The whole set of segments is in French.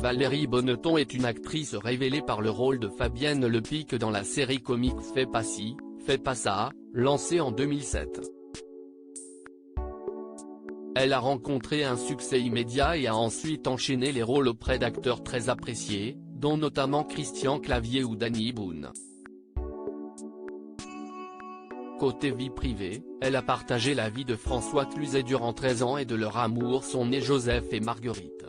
Valérie Bonneton est une actrice révélée par le rôle de Fabienne Lepic dans la série comique Fais pas ci, fais pas ça, lancée en 2007. Elle a rencontré un succès immédiat et a ensuite enchaîné les rôles auprès d'acteurs très appréciés, dont notamment Christian Clavier ou Danny Boone. Côté vie privée, elle a partagé la vie de François Cluzet durant 13 ans et de leur amour sont nés Joseph et Marguerite.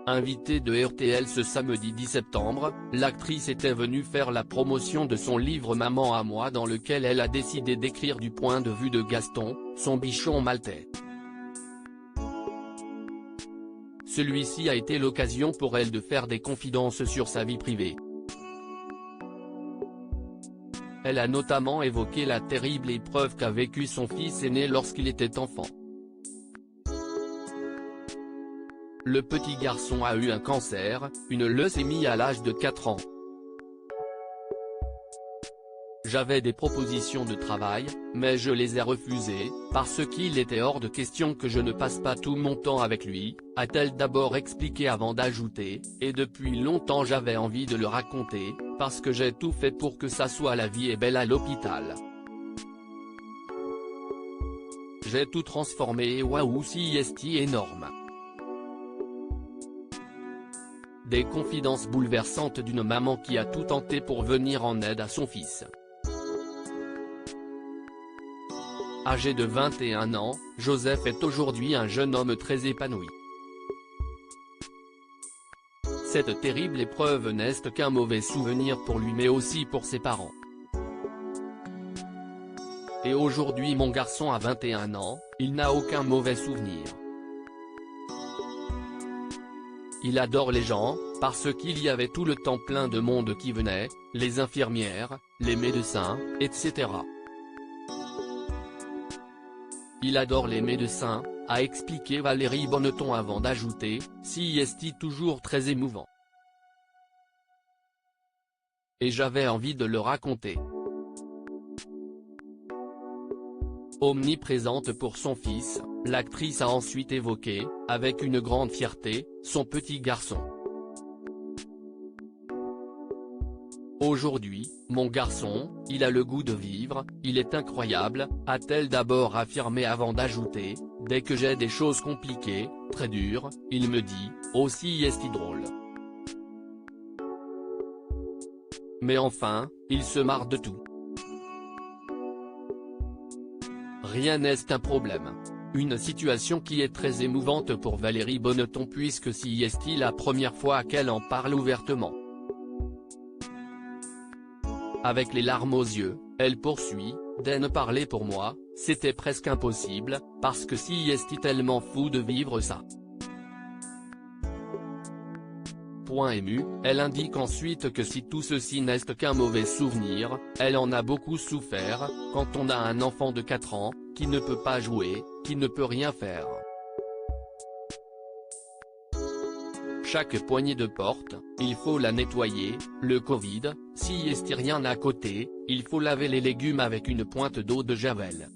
Invitée de RTL ce samedi 10 septembre, l'actrice était venue faire la promotion de son livre Maman à moi dans lequel elle a décidé d'écrire du point de vue de Gaston, son bichon maltais. Celui-ci a été l'occasion pour elle de faire des confidences sur sa vie privée. Elle a notamment évoqué la terrible épreuve qu'a vécue son fils aîné lorsqu'il était enfant. Le petit garçon a eu un cancer, une leucémie à l'âge de 4 ans. J'avais des propositions de travail, mais je les ai refusées, parce qu'il était hors de question que je ne passe pas tout mon temps avec lui, a-t-elle d'abord expliqué avant d'ajouter, et depuis longtemps j'avais envie de le raconter, parce que j'ai tout fait pour que ça soit la vie est belle à l'hôpital. J'ai tout transformé et waouh c'est énorme. Des confidences bouleversantes d'une maman qui a tout tenté pour venir en aide à son fils. Âgé de 21 ans, Joseph est aujourd'hui un jeune homme très épanoui. Cette terrible épreuve n'est qu'un mauvais souvenir pour lui mais aussi pour ses parents. Et aujourd'hui mon garçon a 21 ans, il n'a aucun mauvais souvenir. Il adore les gens, parce qu'il y avait tout le temps plein de monde qui venait, les infirmières, les médecins, etc. Il adore les médecins, a expliqué Valérie Bonneton avant d'ajouter, si est toujours très émouvant. Et j'avais envie de le raconter. Omniprésente pour son fils, l'actrice a ensuite évoqué, avec une grande fierté, son petit garçon. Aujourd'hui, mon garçon, il a le goût de vivre, il est incroyable, a-t-elle d'abord affirmé avant d'ajouter, dès que j'ai des choses compliquées, très dures, il me dit, aussi est-il drôle. Mais enfin, il se marre de tout. Rien n'est un problème. Une situation qui est très émouvante pour Valérie Bonneton puisque si est la première fois qu'elle en parle ouvertement. Avec les larmes aux yeux, elle poursuit, d'en parler pour moi, c'était presque impossible, parce que si est tellement fou de vivre ça. Point ému, elle indique ensuite que si tout ceci n'est qu'un mauvais souvenir, elle en a beaucoup souffert, quand on a un enfant de 4 ans, qui ne peut pas jouer, qui ne peut rien faire. Chaque poignée de porte, il faut la nettoyer, le Covid, si est rien à côté, il faut laver les légumes avec une pointe d'eau de Javel.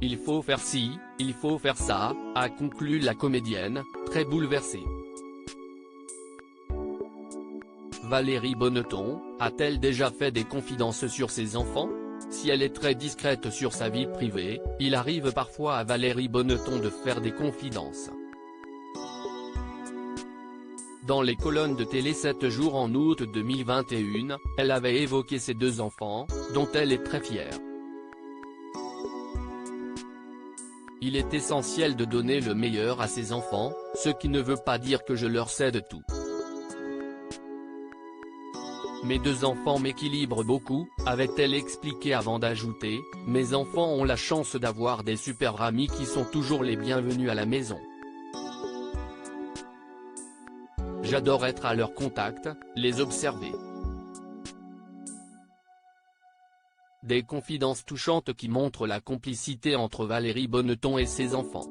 Il faut faire ci, il faut faire ça, a conclu la comédienne, très bouleversée. Valérie Bonneton, a-t-elle déjà fait des confidences sur ses enfants? Si elle est très discrète sur sa vie privée, il arrive parfois à Valérie Bonneton de faire des confidences. Dans les colonnes de télé 7 jours en août 2021, elle avait évoqué ses 2 enfants, dont elle est très fière. Il est essentiel de donner le meilleur à ses enfants, ce qui ne veut pas dire que je leur cède tout. Mes 2 enfants m'équilibrent beaucoup, avait-elle expliqué avant d'ajouter, mes enfants ont la chance d'avoir des super amis qui sont toujours les bienvenus à la maison. J'adore être à leur contact, les observer. Des confidences touchantes qui montrent la complicité entre Valérie Bonneton et ses enfants.